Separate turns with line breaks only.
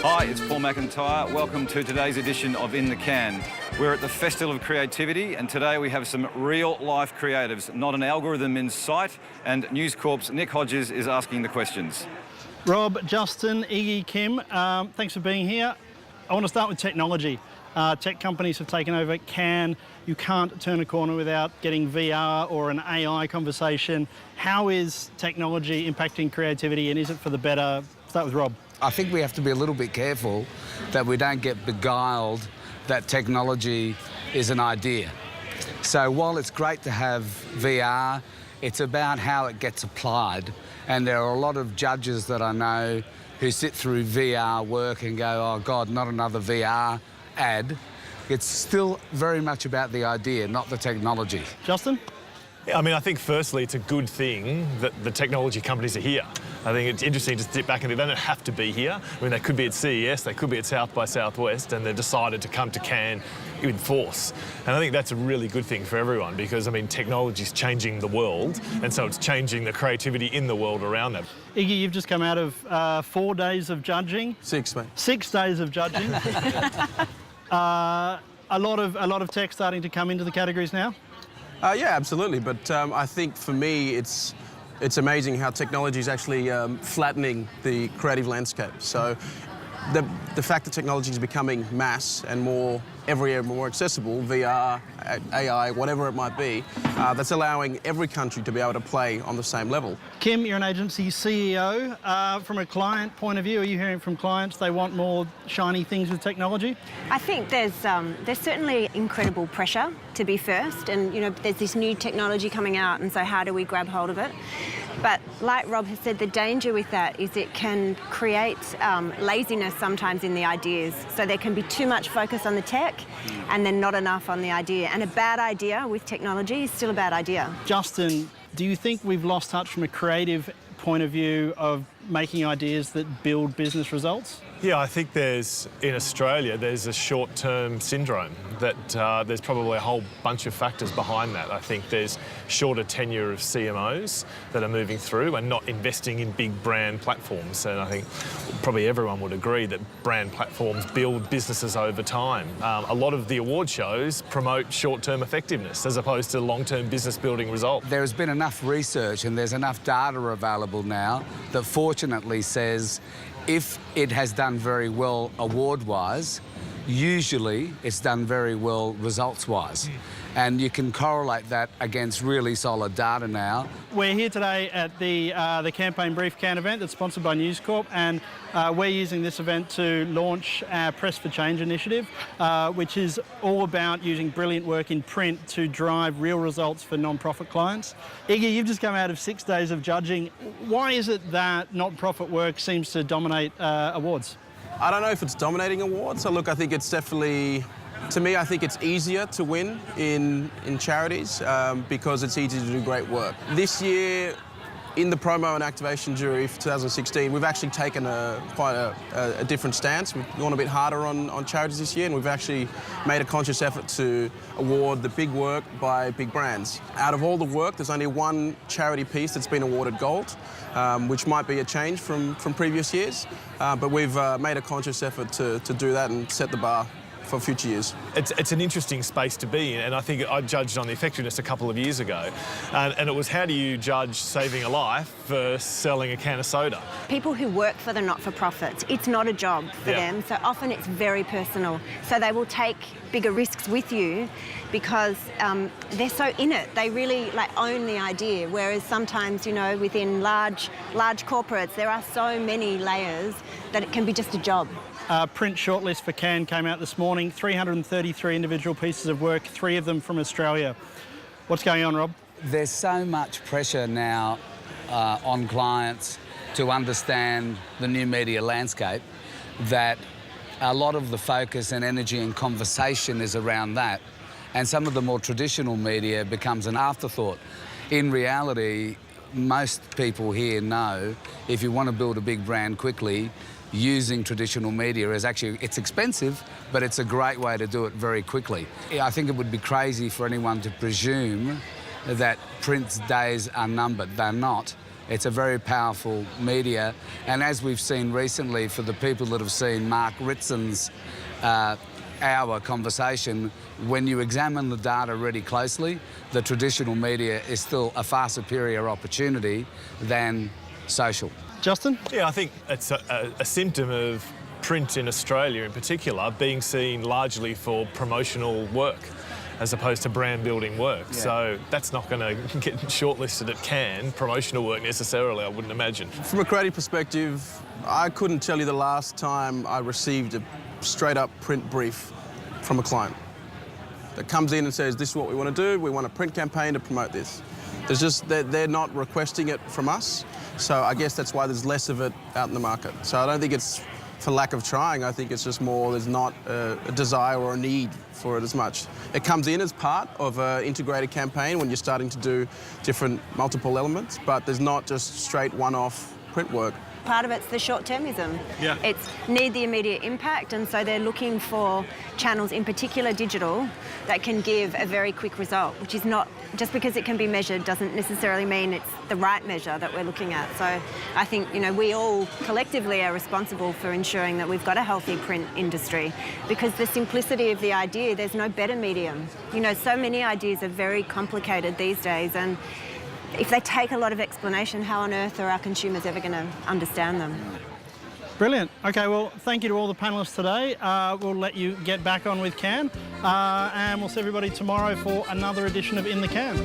Hi, it's Paul McIntyre. Welcome to today's edition of In the Can. We're at the Festival of Creativity, and today we have some real-life creatives, not an algorithm in sight, and News Corp's Nick Hodges is asking the questions.
Rob, Justin, Iggy, Kim, thanks for being here. I want to start with technology. Tech companies have taken over Can. You can't turn a corner without getting VR or an AI conversation. How is technology impacting creativity, and is it for the better? Start with Rob.
I think we have to be a little bit careful that we don't get beguiled that technology is an idea. So while it's great to have VR, it's about how it gets applied. And there are a lot of judges that I know who sit through VR work and go, oh God, not another VR ad. It's still very much about the idea, not the technology.
Justin?
Yeah, I mean, I think firstly it's a good thing that the technology companies are here. I think it's interesting to sit back and they don't have to be here. I mean, they could be at CES, they could be at South by Southwest, and they've decided to come to Cannes in force. And I think that's a really good thing for everyone because, I mean, technology's changing the world, and so it's changing the creativity in the world around that.
Iggy, you've just come out of 4 days of judging.
6, mate.
6 days of judging. A lot of tech starting to come into the categories now?
Yeah, absolutely. But I think for me, it's amazing how technology is actually flattening the creative landscape. So the fact that technology is becoming mass and more every year more accessible, VR, AI, whatever it might be, that's allowing every country to be able to play on the same level.
Kim, you're an agency CEO. From a client point of view, are you hearing from clients they want more shiny things with technology?
I think there's certainly incredible pressure to be first, and there's this new technology coming out, and so how do we grab hold of it? But like Rob has said, the danger with that is it can create laziness sometimes in the ideas. So there can be too much focus on the tech and then not enough on the idea. And a bad idea with technology is still a bad idea.
Justin, do you think we've lost touch from a creative point of view of making ideas that build business results?
Yeah, I think in Australia, there's a short-term syndrome that there's probably a whole bunch of factors behind that. I think there's shorter tenure of CMOs that are moving through and not investing in big brand platforms. And I think probably everyone would agree that brand platforms build businesses over time. A lot of the award shows promote short-term effectiveness as opposed to long-term business-building results.
There has been enough research and there's enough data available now that fortunately says if it has done very well award-wise, usually it's done very well results-wise. And you can correlate that against really solid data now.
We're here today at the Campaign Brief Can event that's sponsored by News Corp, and we're using this event to launch our Press for Change initiative, which is all about using brilliant work in print to drive real results for non-profit clients. Iggy, you've just come out of 6 days of judging. Why is it that not-profit work seems to dominate awards?
I don't know if it's dominating awards. So look, I think it's definitely, to me, I think it's easier to win in charities because it's easy to do great work. This year, in the promo and activation jury for 2016, we've actually taken quite a different stance. We've gone a bit harder on charities this year, and we've actually made a conscious effort to award the big work by big brands. Out of all the work, there's only one charity piece that's been awarded gold, which might be a change from previous years, but we've made a conscious effort to do that and set the bar for future years.
It's an interesting space to be in, and I think I judged on the effectiveness a couple of years ago, and it was how do you judge saving a life versus selling a can of soda?
People who work for the not-for-profits, it's not a job for them, so often it's very personal. So they will take bigger risks with you because they're so in it. They really own the idea, whereas sometimes, within large corporates, there are so many layers that it can be just a job.
Print shortlist for Can came out this morning, 333 individual pieces of work, 3 of them from Australia. What's going on, Rob?
There's so much pressure now on clients to understand the new media landscape that a lot of the focus and energy and conversation is around that, and some of the more traditional media becomes an afterthought. In reality, most people here know if you want to build a big brand quickly, using traditional media is actually, it's expensive, but it's a great way to do it very quickly. I think it would be crazy for anyone to presume that print's days are numbered. They're not. It's a very powerful media. And as we've seen recently, for the people that have seen Mark Ritzen's hour conversation, when you examine the data really closely, the traditional media is still a far superior opportunity than social.
Justin?
Yeah, I think it's a symptom of print in Australia in particular being seen largely for promotional work as opposed to brand building work.
Yeah.
So that's not going to get shortlisted at Cannes, promotional work necessarily, I wouldn't imagine.
From a creative perspective, I couldn't tell you the last time I received a straight up print brief from a client that comes in and says, this is what we want to do, we want a print campaign to promote this. There's just, they're not requesting it from us, so I guess that's why there's less of it out in the market. So I don't think it's for lack of trying, I think it's just more there's not a desire or a need for it as much. It comes in as part of an integrated campaign when you're starting to do different multiple elements, but there's not just straight one-off print work.
Part of it's the short-termism.
Yeah.
It's need the immediate impact, and so they're looking for channels, in particular digital, that can give a very quick result, which is not, just because it can be measured doesn't necessarily mean it's the right measure that we're looking at. So I think, we all collectively are responsible for ensuring that we've got a healthy print industry, because the simplicity of the idea, there's no better medium. So many ideas are very complicated these days, and if they take a lot of explanation, how on earth are our consumers ever going to understand them?
Brilliant. Okay, well, thank you to all the panellists today. We'll let you get back on with Cannes, and we'll see everybody tomorrow for another edition of In the Can.